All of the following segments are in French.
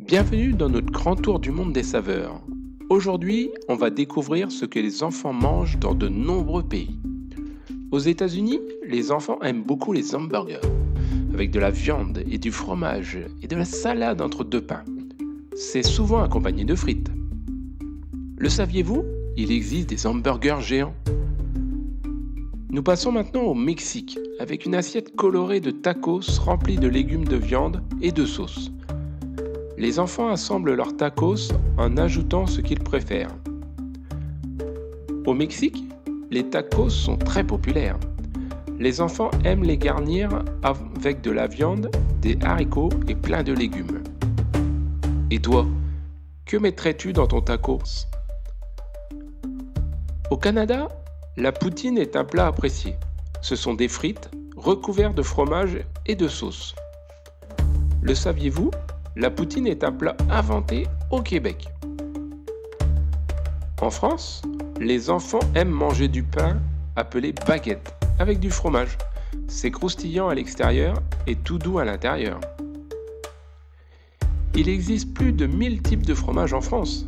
Bienvenue dans notre grand tour du monde des saveurs. Aujourd'hui, on va découvrir ce que les enfants mangent dans de nombreux pays. Aux États-Unis, les enfants aiment beaucoup les hamburgers, avec de la viande et du fromage et de la salade entre deux pains. C'est souvent accompagné de frites. Le saviez-vous? Il existe des hamburgers géants. Nous passons maintenant au Mexique, avec une assiette colorée de tacos remplie de légumes de viande et de sauce. Les enfants assemblent leurs tacos en ajoutant ce qu'ils préfèrent. Au Mexique, les tacos sont très populaires. Les enfants aiment les garnir avec de la viande, des haricots et plein de légumes. Et toi, que mettrais-tu dans ton tacos? Au Canada, la poutine est un plat apprécié. Ce sont des frites recouvertes de fromage et de sauce. Le saviez-vous? La poutine est un plat inventé au Québec. En France, les enfants aiment manger du pain appelé baguette avec du fromage. C'est croustillant à l'extérieur et tout doux à l'intérieur. Il existe plus de 1000 types de fromages en France.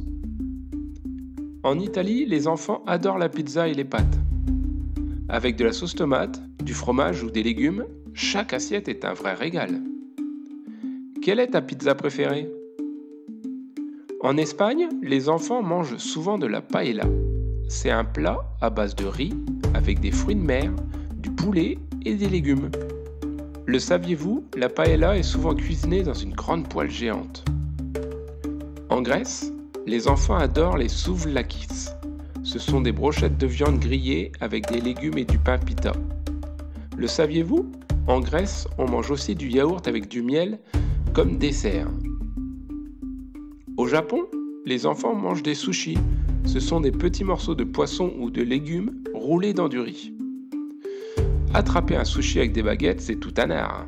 En Italie, les enfants adorent la pizza et les pâtes. Avec de la sauce tomate, du fromage ou des légumes, chaque assiette est un vrai régal. Quelle est ta pizza préférée? En Espagne, les enfants mangent souvent de la paella. C'est un plat à base de riz avec des fruits de mer, du poulet et des légumes. Le saviez-vous, la paella est souvent cuisinée dans une grande poêle géante. En Grèce, les enfants adorent les souvlakis. Ce sont des brochettes de viande grillées avec des légumes et du pain pita. Le saviez-vous? En Grèce, on mange aussi du yaourt avec du miel comme dessert. Au Japon, les enfants mangent des sushis. Ce sont des petits morceaux de poisson ou de légumes roulés dans du riz. Attraper un sushi avec des baguettes, c'est tout un art.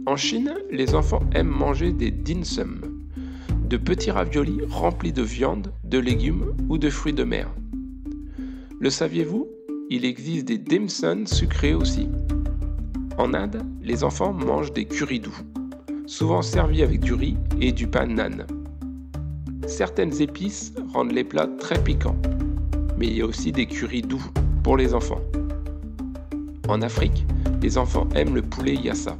En Chine, les enfants aiment manger des dim sum, de petits raviolis remplis de viande, de légumes ou de fruits de mer. Le saviez-vous? Il existe des dim sum sucrés aussi. En Inde, les enfants mangent des currys doux, souvent servis avec du riz et du pain naan. Certaines épices rendent les plats très piquants, mais il y a aussi des currys doux pour les enfants. En Afrique, les enfants aiment le poulet yassa.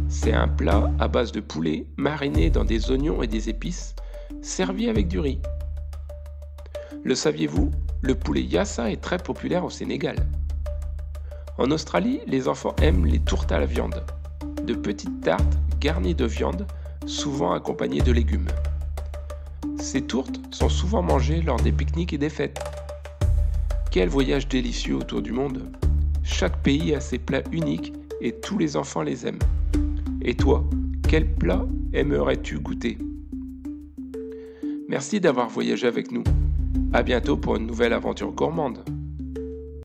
C'est un plat à base de poulet mariné dans des oignons et des épices, servi avec du riz. Le saviez-vous? Le poulet yassa est très populaire au Sénégal. En Australie, les enfants aiment les tourtes à la viande, de petites tartes garnies de viande, souvent accompagnées de légumes. Ces tourtes sont souvent mangées lors des pique-niques et des fêtes. Quel voyage délicieux autour du monde! Chaque pays a ses plats uniques et tous les enfants les aiment. Et toi, quel plat aimerais-tu goûter? Merci d'avoir voyagé avec nous. À bientôt pour une nouvelle aventure gourmande.